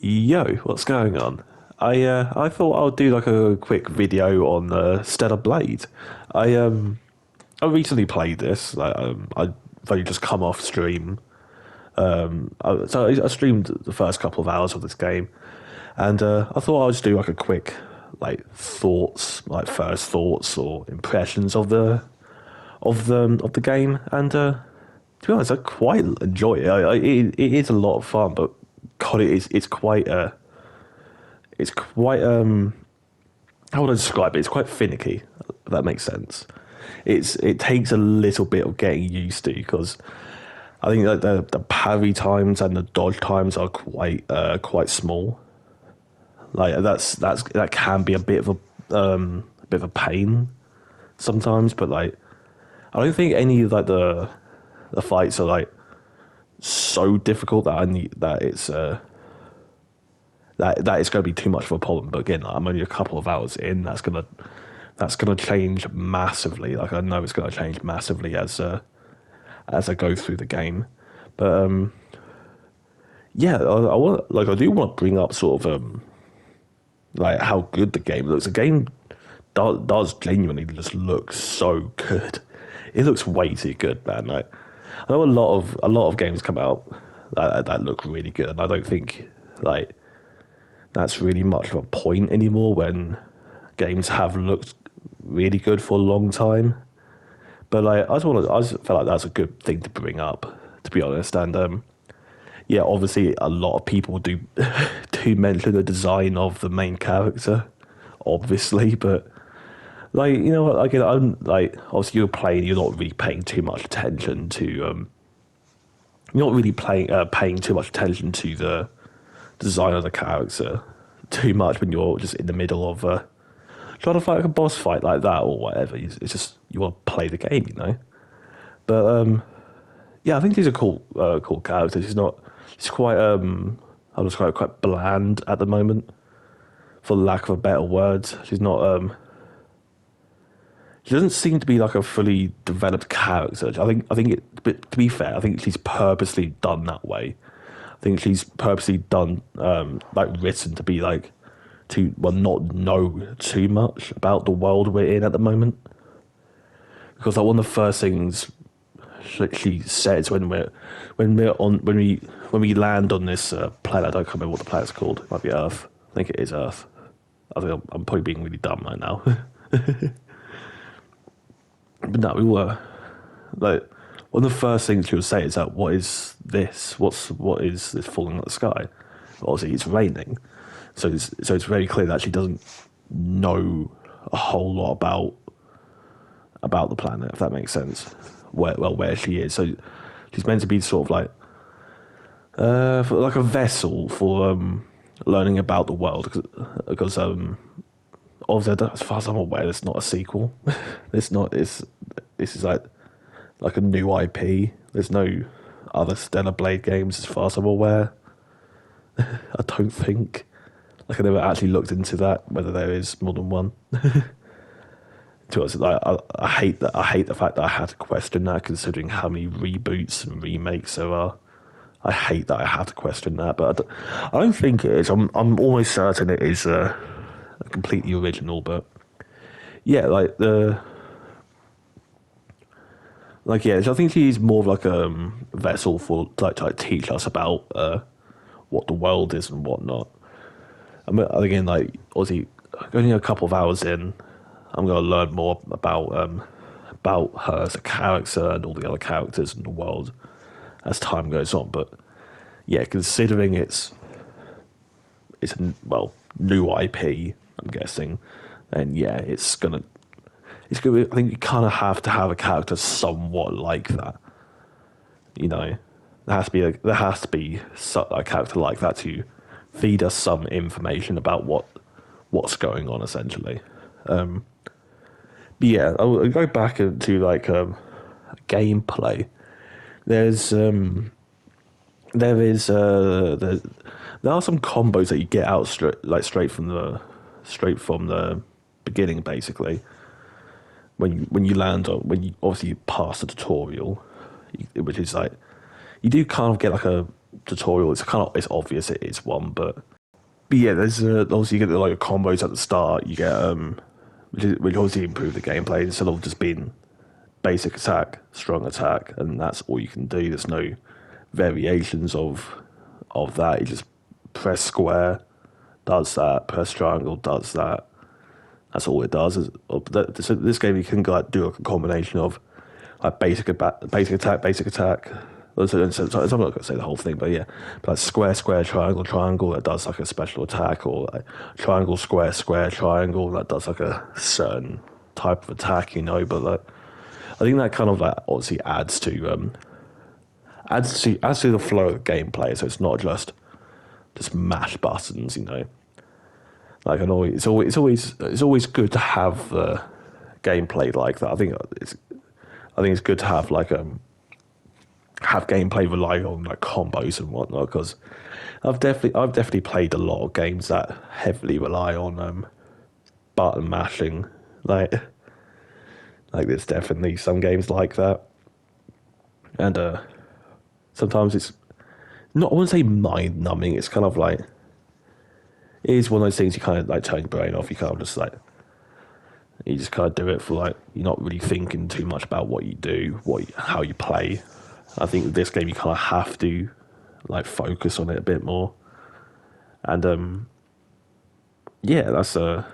Yo, what's going on? I thought I'll do like a quick video on Stellar Blade. I um I recently played this. I've only just come off stream. I streamed the first couple of hours of this game, and I thought I'll just do like a quick like first thoughts or impressions of the game. And to be honest, I quite enjoy it. It is a lot of fun, but God, it's quite how would I describe it? It's quite finicky. If that makes sense. It takes a little bit of getting used to because I think that the parry times and the dodge times are quite small. Like that can be a bit of a pain sometimes, but like I don't think any of the fights are like so difficult that I need that it's that it's going to be too much of a problem. But again, I'm only a couple of hours in. That's gonna change massively. Like I know it's gonna change massively as I go through the game. But yeah, I do want to bring up sort of like how good the game looks. The game does genuinely just look so good. It looks way too good, man. Like I know a lot of games come out that look really good, and I don't think like that's really much of a point anymore when games have looked really good for a long time. But like I just felt like that's a good thing to bring up, to be honest. And yeah, obviously a lot of people do do mention the design of the main character, obviously, but like you know what, again, I'm like obviously you're playing, you're not really paying too much attention to you're not really paying too much attention to the design of the character too much when you're just in the middle of trying to fight like a boss fight like that or whatever. It's just you want to play the game, you know. But yeah, I think these are cool characters. He's quite I'll describe it quite bland at the moment, for lack of a better word. She's not she doesn't seem to be like a fully developed character. I think it, but to be fair, I think she's purposely done that way. I think she's purposely done like written to be like to not know too much about the world we're in at the moment. Because like one of the first things she says when we land on this planet, I don't remember what the planet's called. It might be Earth. I think it is Earth. I think I'm probably being really dumb right now. But no, we were like one of the first things she would say is that what is this? What is this falling out of the sky? Obviously, it's raining, so it's very clear that she doesn't know a whole lot about the planet, if that makes sense. Where she is, so she's meant to be sort of like for like a vessel for learning about the world because obviously, as far as I'm aware, it's not a sequel. It's not. This is like a new IP. There's no other Stellar Blade games, as far as I'm aware. I don't think. Like I never actually looked into that whether there is more than one. To us, like I hate that. I hate the fact that I had to question that, considering how many reboots and remakes there are. I hate that I had to question that, but I don't think it is. I'm almost certain it is completely original. But yeah, yeah, so I think she's more of like a vessel for to teach us about what the world is and whatnot. I mean, again, like obviously, only a couple of hours in, I'm going to learn more about her as a character and all the other characters in the world as time goes on. But yeah, considering it's a new IP, I'm guessing, and yeah, it's gonna. I think you kind of have to have a character somewhat like that. You know, there has to be a character like that to feed us some information about what's going on, essentially. But yeah, I'll go back into like gameplay. There's there is there are some combos that you get out straight from the beginning, basically. When you land on when you obviously pass the tutorial, which is like you do kind of get like a tutorial. It's obvious it is one, but But yeah, there's obviously you get the like combos at the start. You get which obviously improve the gameplay instead of just being basic attack, strong attack, and that's all you can do. There's no variations of that. You just press square, does that. Press triangle, does that. That's all it does. So this game you can like do a combination of like basic attack, basic attack. So I'm not going to say the whole thing, but yeah, but like square, square, triangle, triangle that does like a special attack, or like triangle, square, square, triangle that does like a certain type of attack, you know. But like, I think that kind of like obviously adds to the flow of the gameplay. So it's not just mash buttons, you know. Like it's always good to have gameplay like that. I think it's good to have gameplay rely on like combos and whatnot, because I've definitely played a lot of games that heavily rely on button mashing. Like there's definitely some games like that, and sometimes it's not, I wouldn't say mind numbing. It's kind of like, it is one of those things you kind of like turn your brain off. You kind of just like, you just kind of do it for like, you're not really thinking too much about what you do, how you play. I think with this game you kind of have to like focus on it a bit more, and yeah, that's kind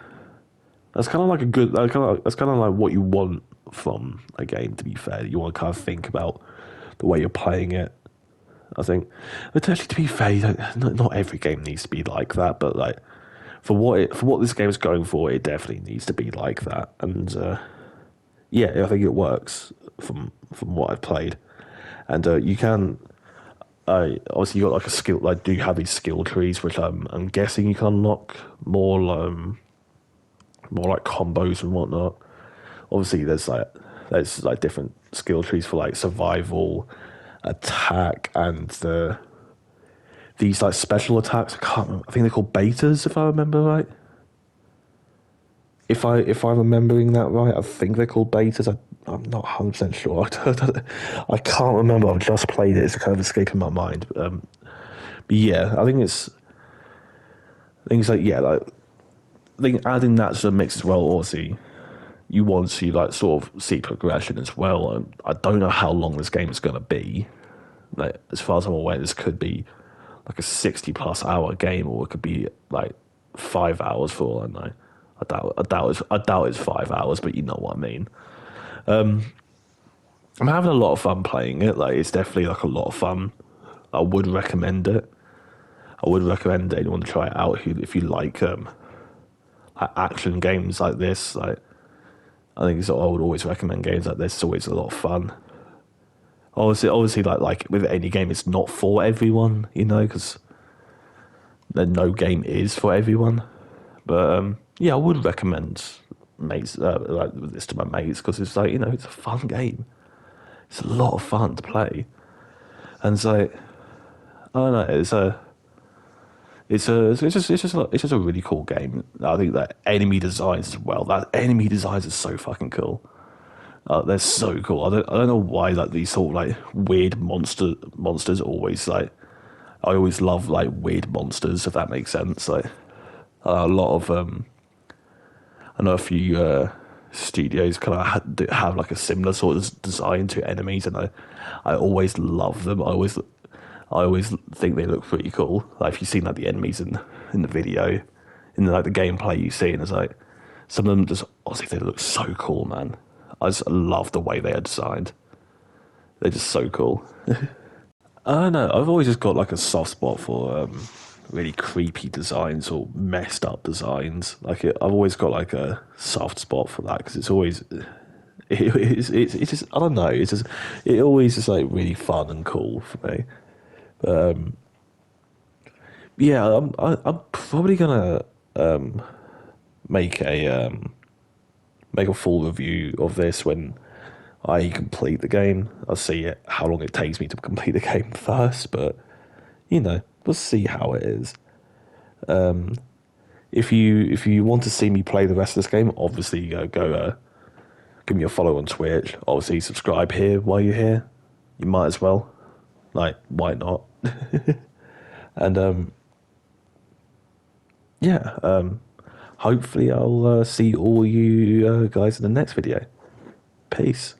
of like a good, that's kind of like what you want from a game. To be fair, you want to kind of think about the way you're playing it. I think, but actually, to be fair, not every game needs to be like that. But like for what this game is going for, it definitely needs to be like that. And yeah, I think it works from what I've played. And you can, obviously you got like a skill, like do you have these skill trees, which I'm guessing you can unlock more like combos and whatnot. Obviously there's like different skill trees for like survival, attack, and these like special attacks. I can't remember. I think they're called betas, if I remember right. If I'm remembering that right, I think they're called betas. I'm not 100% sure. I can't remember. I've just played it. It's kind of escaping my mind. But yeah, I think it's like, yeah, like I think adding that to the mix as well. Obviously, you want to like sort of see progression as well. And I don't know how long this game is going to be. Like, as far as I'm aware, this could be like a 60+ hour game, or it could be like 5 hours for all I know. I doubt it's 5 hours, but you know what I mean. I'm having a lot of fun playing it. Like, it's definitely like a lot of fun. I would recommend it. I would recommend anyone to try it out if you like action games like this. Like, I think I would always recommend games like this. It's always a lot of fun. Obviously, like with any game, it's not for everyone, you know, because no game is for everyone. But yeah, I would recommend mates like this to my mates, because it's like, you know, it's a fun game. It's a lot of fun to play, and it's like, I don't know, it's just a really cool game. I think that enemy designs as well. That enemy designs is so fucking cool. They're so cool. I don't know why like these sort of like weird monsters always like. I always love like weird monsters, if that makes sense. Like a lot of I know a few studios kind of have like a similar sort of design to enemies, and I always love them. I always think they look pretty cool. Like if you've seen like the enemies in the video, in like the gameplay you see, and it's like some of them just honestly they look so cool, man. I just love the way they are designed. They're just so cool. I don't know. I've always just got like a soft spot for really creepy designs or messed up designs. Like I've always got like a soft spot for that, because it's always it's just, I don't know. It's just, it always is like really fun and cool for me. Yeah, I'm probably gonna make a full review of this when I complete the game. I'll see how long it takes me to complete the game first, but you know, we'll see how it is. If you want to see me play the rest of this game, obviously go give me a follow on Twitch. Obviously, subscribe here while you're here. You might as well. Like, why not? And yeah, hopefully I'll see all you guys in the next video. Peace.